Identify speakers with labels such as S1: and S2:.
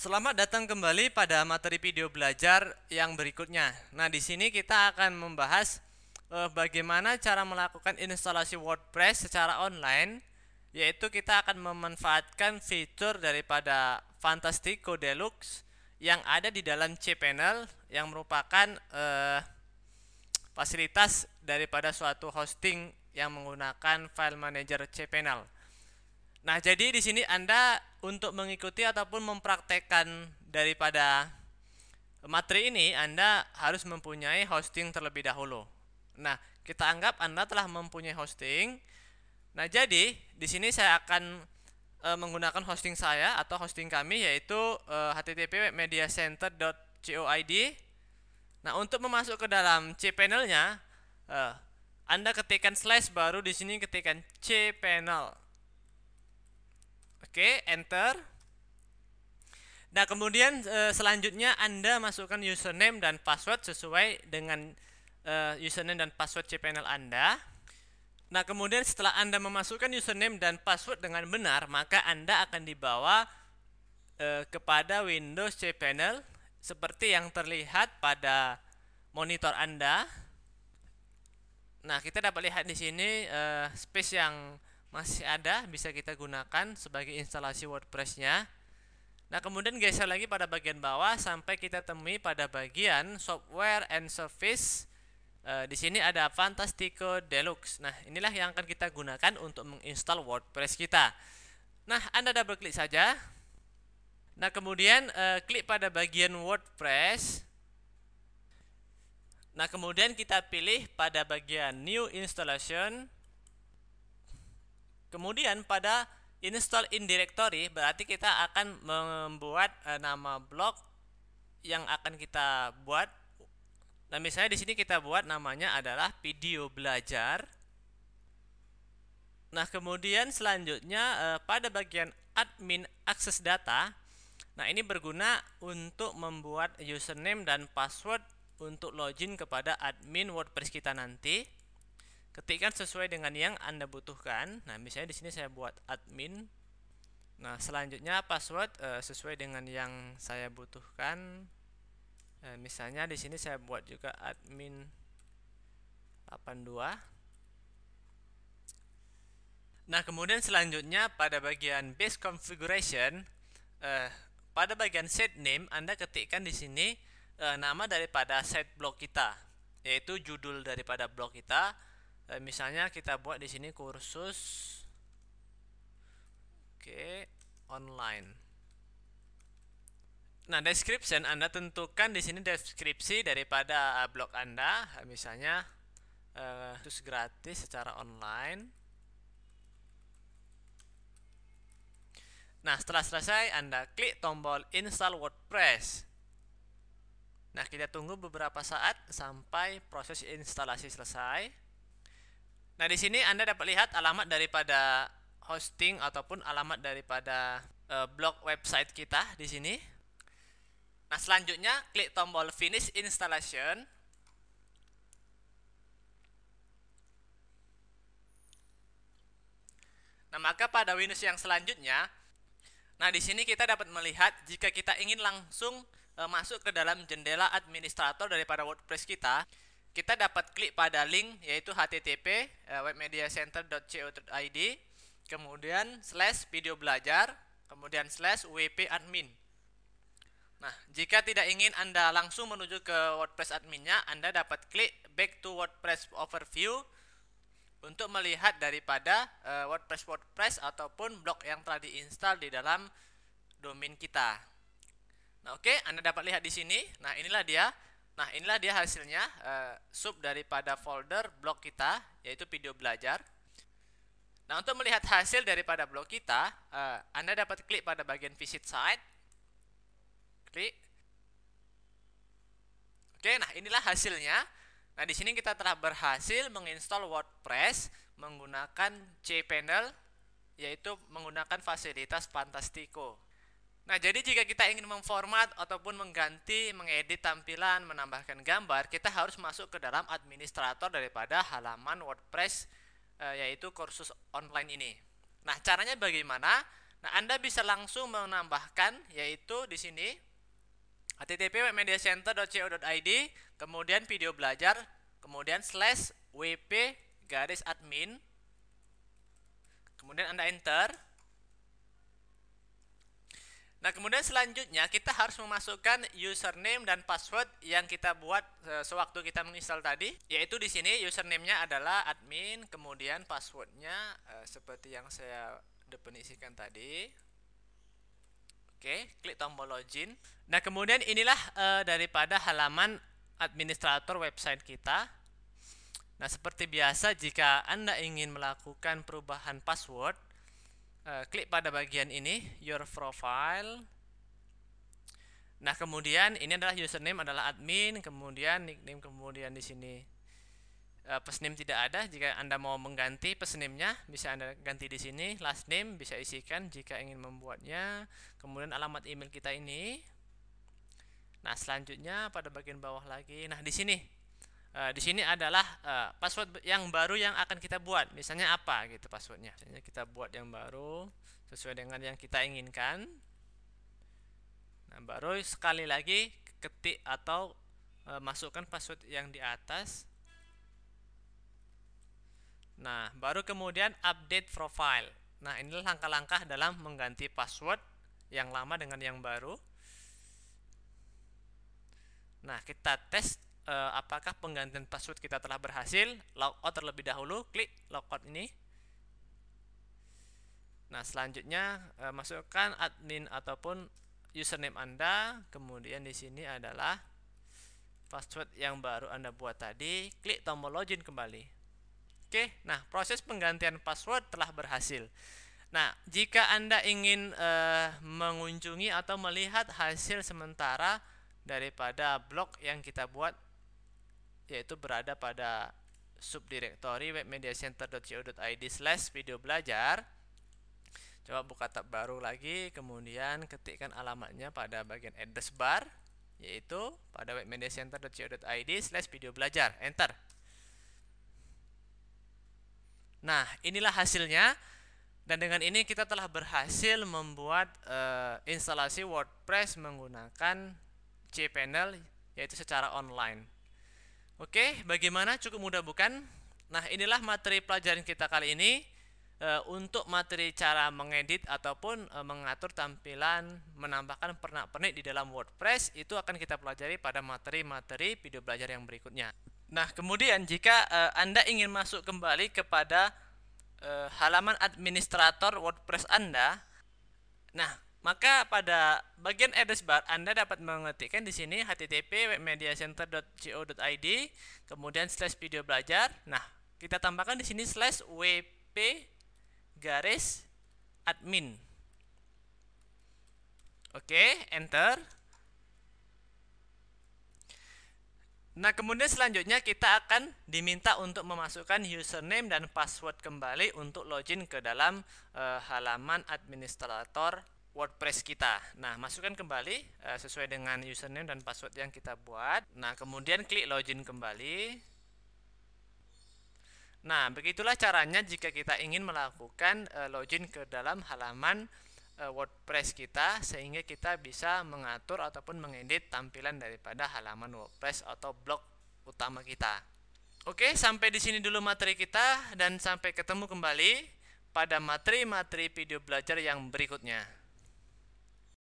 S1: Selamat datang kembali pada materi video belajar yang berikutnya. Nah, di sini kita akan membahas bagaimana cara melakukan instalasi WordPress secara online, yaitu kita akan memanfaatkan fitur daripada Fantastico Deluxe yang ada di dalam cPanel yang merupakan fasilitas daripada suatu hosting yang menggunakan file manager cPanel. Nah, jadi di sini Anda untuk mengikuti ataupun mempraktekkan daripada materi ini, Anda harus mempunyai hosting terlebih dahulu. Nah, kita anggap Anda telah mempunyai hosting. Nah, jadi di sini saya akan menggunakan hosting saya atau hosting kami, yaitu http webmediacenter.coid. Nah, untuk memasuk ke dalam cPanel-nya, Anda ketikkan slash, baru di sini ketikkan cPanel. Oke, enter. Nah, kemudian selanjutnya Anda masukkan username dan password sesuai dengan username dan password cPanel Anda. Nah, kemudian setelah Anda memasukkan username dan password dengan benar, maka Anda akan dibawa kepada Windows cPanel seperti yang terlihat pada monitor Anda. Nah, kita dapat lihat di sini space yang masih ada bisa kita gunakan sebagai instalasi WordPress-nya. Nah, kemudian geser lagi pada bagian bawah sampai kita temui pada bagian software and service. Di sini ada Fantastico Deluxe. Nah, inilah yang akan kita gunakan untuk menginstal WordPress kita. Nah, Anda double klik saja. Nah, kemudian klik pada bagian WordPress. Nah, kemudian kita pilih pada bagian New Installation. Kemudian pada Install in Directory, berarti kita akan membuat nama blog yang akan kita buat. Nah, misalnya di sini kita buat namanya adalah video belajar. Nah, kemudian selanjutnya pada bagian admin akses data. Nah, ini berguna untuk membuat username dan password untuk login kepada admin WordPress kita nanti. Ketikkan sesuai dengan yang Anda butuhkan. Nah, misalnya di sini saya buat admin. Nah, selanjutnya password sesuai dengan yang saya butuhkan. Misalnya di sini saya buat juga admin 82. Nah, kemudian selanjutnya pada bagian base configuration, pada bagian set name Anda ketikkan di sini nama daripada site blog kita, yaitu judul daripada blog kita. Misalnya kita buat di sini kursus online. Nah, description Anda tentukan di sini deskripsi daripada blog Anda, misalnya kursus gratis secara online. Nah, setelah selesai Anda klik tombol install WordPress. Nah, kita tunggu beberapa saat sampai proses instalasi selesai. Nah, di sini Anda dapat lihat alamat daripada hosting ataupun alamat daripada blog website kita di sini. Nah, selanjutnya klik tombol finish installation. Nah, maka pada Windows yang selanjutnya, nah di sini kita dapat melihat jika kita ingin langsung masuk ke dalam jendela administrator daripada WordPress kita dapat klik pada link yaitu http webmediacenter.co.id, kemudian /video belajar, kemudian /wp admin. Nah, jika tidak ingin Anda langsung menuju ke WordPress adminnya, Anda dapat klik back to WordPress overview untuk melihat daripada WordPress ataupun blog yang telah diinstal di dalam domain kita. Nah, oke, Anda dapat lihat di sini. Nah, inilah dia. Nah, inilah dia hasilnya, sub daripada folder blog kita, yaitu video belajar. Nah, untuk melihat hasil daripada blog kita, Anda dapat klik pada bagian visit site. Klik. Oke, nah inilah hasilnya. Nah, di sini kita telah berhasil menginstal WordPress menggunakan cPanel, yaitu menggunakan fasilitas Fantastico. Nah, jadi jika kita ingin memformat ataupun mengganti, mengedit tampilan, menambahkan gambar, kita harus masuk ke dalam administrator daripada halaman WordPress, yaitu kursus online ini. Nah, caranya bagaimana? Nah, Anda bisa langsung menambahkan, yaitu di sini http://webmediacenter.co.id, kemudian video belajar, kemudian /wp-admin, kemudian Anda enter. Nah, kemudian selanjutnya kita harus memasukkan username dan password yang kita buat sewaktu kita menginstal tadi, yaitu di sini username-nya adalah admin, kemudian passwordnya seperti yang saya definisikan tadi. Oke, klik tombol login. Nah, kemudian inilah daripada halaman administrator website kita. Nah, seperti biasa, jika Anda ingin melakukan perubahan password, klik pada bagian ini, your profile. Nah, kemudian ini adalah username adalah admin, kemudian nickname, kemudian di sini pesname tidak ada. Jika Anda mau mengganti pesname-nya, bisa Anda ganti di sini. Last name bisa isikan jika ingin membuatnya. Kemudian alamat email kita ini. Nah, selanjutnya pada bagian bawah lagi. Nah, di sini adalah password yang baru yang akan kita buat. Misalnya apa gitu passwordnya. Misalnya kita buat yang baru sesuai dengan yang kita inginkan. Nah, baru sekali lagi ketik atau masukkan password yang di atas. Nah, baru kemudian update profile. Nah, inilah langkah-langkah dalam mengganti password yang lama dengan yang baru. Nah, kita tes apakah penggantian password kita telah berhasil. Logout terlebih dahulu, klik logout ini. Nah, selanjutnya masukkan admin ataupun username Anda, kemudian di sini adalah password yang baru Anda buat tadi, klik tombol login kembali. Oke, nah proses penggantian password telah berhasil. Nah, jika Anda ingin mengunjungi atau melihat hasil sementara daripada blog yang kita buat, yaitu berada pada subdirektori webmediacenter.co.id/video belajar. Coba buka tab baru lagi, kemudian ketikkan alamatnya pada bagian address bar, yaitu pada webmediacenter.co.id/video belajar. Enter. Nah, inilah hasilnya. Dan dengan ini kita telah berhasil membuat instalasi WordPress menggunakan cPanel, yaitu secara online. Oke, bagaimana? Cukup mudah bukan? Nah, inilah materi pelajaran kita kali ini. Untuk materi cara mengedit ataupun mengatur tampilan, menambahkan pernak-pernik di dalam WordPress, itu akan kita pelajari pada materi-materi video belajar yang berikutnya. Nah, kemudian jika Anda ingin masuk kembali kepada halaman administrator WordPress Anda, nah, maka pada bagian address bar Anda dapat mengetikkan di sini http://webmediacenter.co.id, kemudian /video belajar. Nah, kita tambahkan di sini /wp-admin. Oke, enter. Nah, kemudian selanjutnya kita akan diminta untuk memasukkan username dan password kembali untuk login ke dalam halaman administrator WordPress kita. Nah, masukkan kembali sesuai dengan username dan password yang kita buat. Nah, kemudian klik login kembali. Nah, begitulah caranya jika kita ingin melakukan login ke dalam halaman WordPress kita, sehingga kita bisa mengatur ataupun mengedit tampilan daripada halaman WordPress atau blog utama kita. Oke, sampai di sini dulu materi kita, dan sampai ketemu kembali pada materi-materi video belajar yang berikutnya.